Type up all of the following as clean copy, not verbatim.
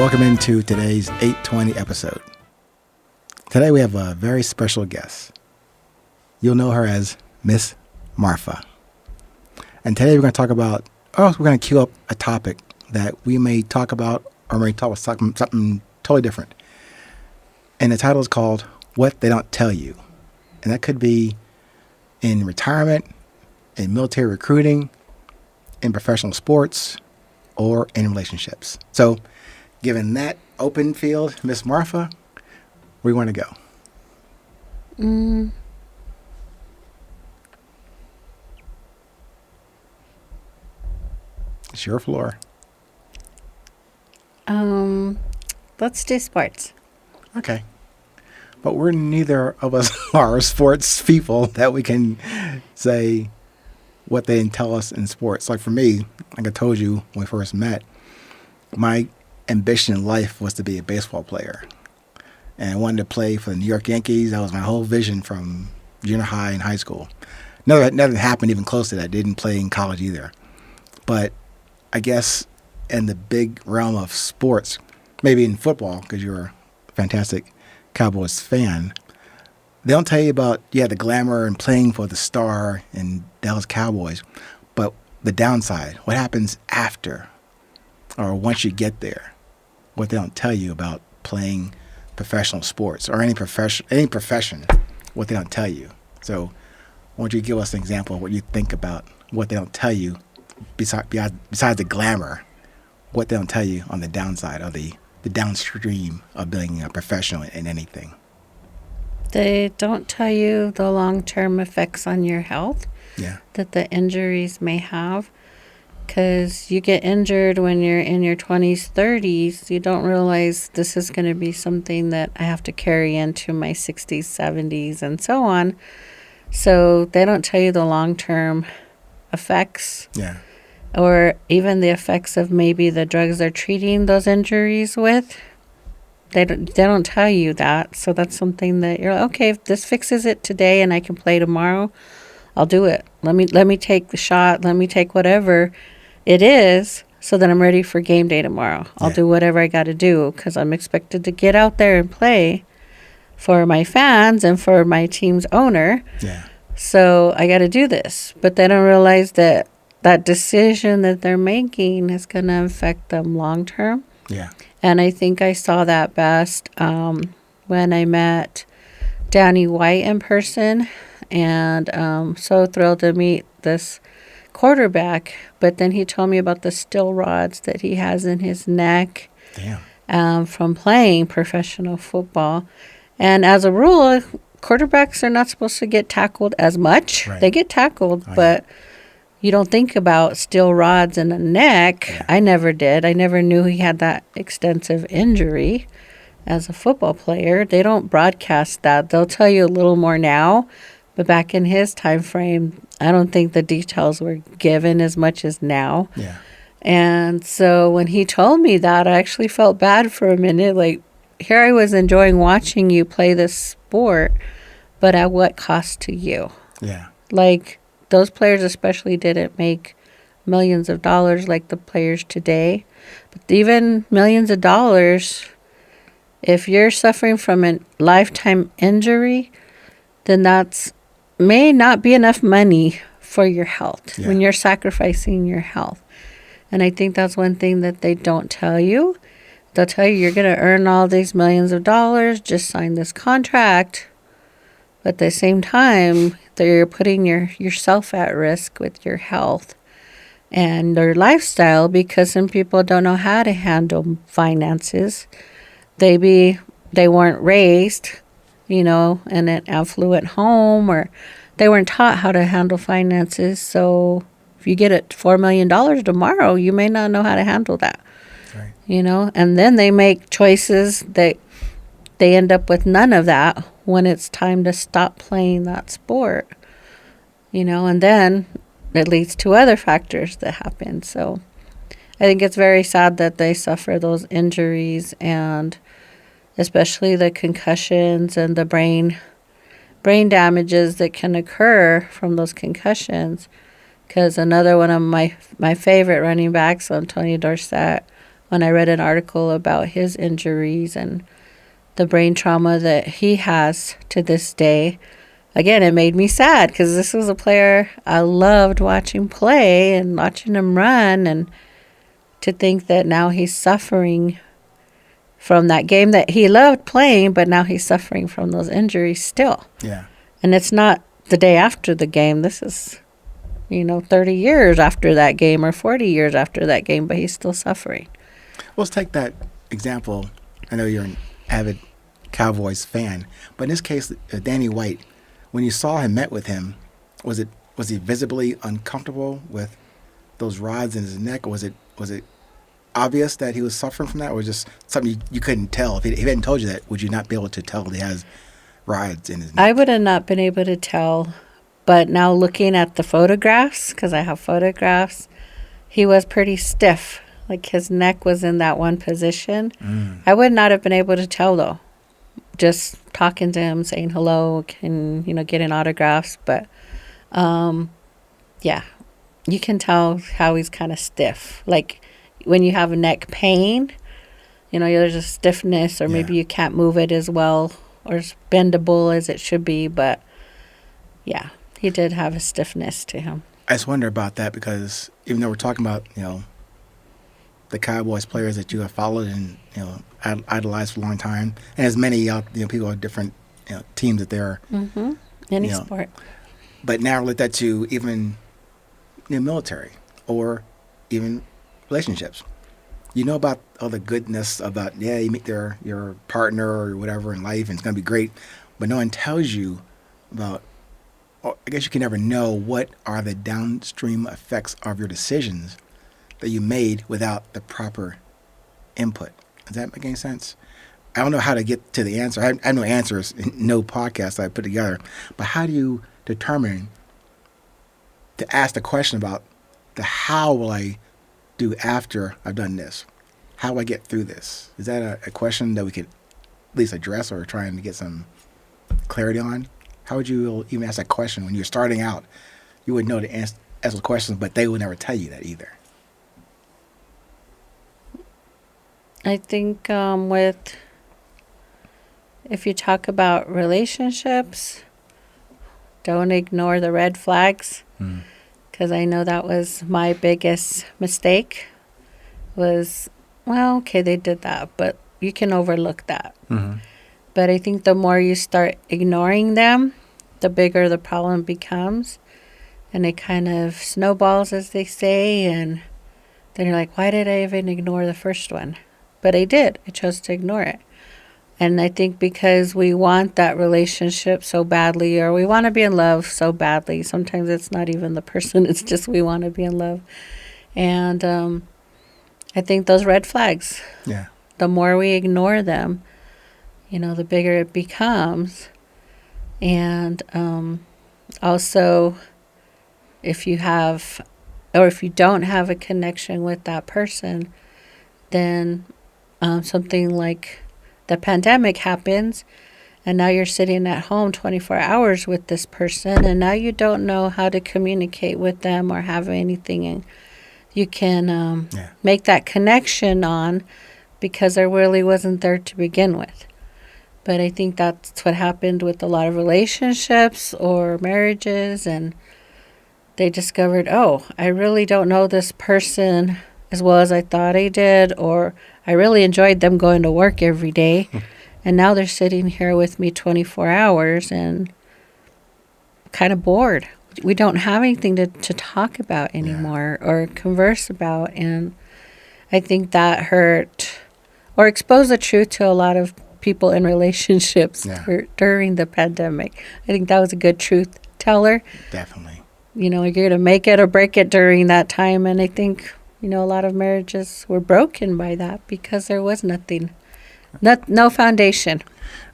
Welcome into today's 820 episode. Today we have a very special guest. You'll know her as Miss Martha. And today we're going to talk about, we're going to queue up a topic that we may talk about or may talk about something totally different. And the title is called What They Don't Tell You. And that could be in retirement, in military recruiting, in professional sports, or in relationships. So, given that open field, Miss Martha, where do you want to go? It's your floor. Let's do sports. Okay. But we're neither of us are sports people that we can say what they didn't tell us in sports. Like for me, like I told you when we first met, my ambition in life was to be a baseball player. And I wanted to play for the New York Yankees. That was my whole vision from junior high and high school. Nothing happened even close to that. I didn't play in college either. But I guess in the big realm of sports, maybe in football, because you're a fantastic Cowboys fan, they don't tell you about, the glamour and playing for the star and Dallas Cowboys, but the downside, what happens after or once you get there, what they don't tell you about playing professional sports or any profession, what they don't tell you. So why don't you give us an example of what you think about what they don't tell you besides the glamour, what they don't tell you on the downside or the downstream of being a professional in anything. They don't tell you the long-term effects on your health that the injuries may have. Because you get injured when you're in your 20s, 30s. You don't realize this is going to be something that I have to carry into my 60s, 70s, and so on. So they don't tell you the long-term effects. Yeah. Or even the effects of maybe the drugs they're treating those injuries with. They don't tell you that. So that's something that you're like, okay, if this fixes it today and I can play tomorrow, I'll do it. Let me take the shot. Let me take whatever it is so that I'm ready for game day tomorrow. I'll do whatever I got to do because I'm expected to get out there and play for my fans and for my team's owner. Yeah. So I got to do this. But they don't realize that decision that they're making is going to affect them long term. Yeah. And I think I saw that best when I met Danny White in person. And so thrilled to meet this quarterback. But then he told me about the steel rods that he has in his neck. From playing professional football. And as a rule, quarterbacks are not supposed to get tackled as much. Right. They get tackled, but you don't think about steel rods in the neck. Yeah. I never did. I never knew he had that extensive injury as a football player. They don't broadcast that. They'll tell you a little more now, but back in his time frame, I don't think the details were given as much as now. Yeah. And so when he told me that, I actually felt bad for a minute. Like, here I was enjoying watching you play this sport, but at what cost to you? Yeah. Like, those players especially didn't make millions of dollars like the players today. But even millions of dollars, if you're suffering from a lifetime injury, then that's may not be enough money for your health when you're sacrificing your health. And I think that's one thing that they don't tell you. They'll tell you you're going to earn all these millions of dollars, just sign this contract. But at the same time, you're putting yourself at risk with your health and their lifestyle because some people don't know how to handle finances. They weren't raised, in an affluent home, or they weren't taught how to handle finances. So if you get it $4 million tomorrow, you may not know how to handle that. Right. And then they make choices that they end up with none of that when it's time to stop playing that sport, and then it leads to other factors that happen. So I think it's very sad that they suffer those injuries, and especially the concussions and the brain damages that can occur from those concussions. Because another one of my favorite running backs, Antonio Dorsett, when I read an article about his injuries and the brain trauma that he has to this day. Again, it made me sad because this was a player I loved watching play and watching him run, and to think that now he's suffering from that game that he loved playing, but now he's suffering from those injuries still. Yeah. And it's not the day after the game. This is, 30 years after that game or 40 years after that game, but he's still suffering. Well, let's take that example. I know you're an avid Cowboys fan, but in this case, Danny White, when you saw him, met with him, was he visibly uncomfortable with those rods in his neck, or was it obvious that he was suffering from that, or just something you couldn't tell? If he hadn't told you that, would you not be able to tell that he has rods in his neck? I would have not been able to tell, but now looking at the photographs, because I have photographs, he was pretty stiff. Like his neck was in that one position. I would not have been able to tell though. Just talking to him, saying hello, and getting autographs, but yeah, you can tell how he's kind of stiff. Like when you have neck pain, there's a stiffness, or maybe you can't move it as well or as bendable as it should be. But yeah, he did have a stiffness to him. I just wonder about that because even though we're talking about the Cowboys players that you have followed and idolized for a long time, and as many people have different teams that they're Any sport. But now relate that to even military or even relationships. You know about all the goodness about you meet your partner or whatever in life and it's gonna be great, but no one tells you about. Or I guess you can never know what are the downstream effects of your decisions that you made without the proper input. Does that make any sense? I don't know how to get to the answer. I have no answers in no podcast I put together. But how do you determine to ask the question about the how will I do after I've done this? How will I get through this? Is that a question that we could at least address or trying to get some clarity on? How would you even ask that question when you're starting out? You would know to ask those questions, but they would never tell you that either. I think if you talk about relationships, don't ignore the red flags, because I know that was my biggest mistake. Okay, they did that, but you can overlook that. But I think the more you start ignoring them, the bigger the problem becomes, and it kind of snowballs, as they say, and then you're like, why did I even ignore the first one? But I did. I chose to ignore it. And I think because we want that relationship so badly, or we want to be in love so badly, sometimes it's not even the person, it's just we want to be in love. And I think those red flags, the more we ignore them, the bigger it becomes. And also, if you have, or if you don't have a connection with that person, then something like the pandemic happens, and now you're sitting at home 24 hours with this person, and now you don't know how to communicate with them or have anything, and you can make that connection on because there really wasn't there to begin with. But I think that's what happened with a lot of relationships or marriages, and they discovered, I really don't know this person as well as I thought I did, or I really enjoyed them going to work every day, and now they're sitting here with me 24 hours and kind of bored. We don't have anything to talk about anymore or converse about, and I think that hurt or exposed the truth to a lot of people in relationships during the pandemic. I think that was a good truth teller. Definitely. You're going to make it or break it during that time, and I think a lot of marriages were broken by that because there was nothing, no foundation.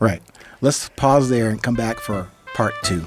Right. Let's pause there and come back for part 2.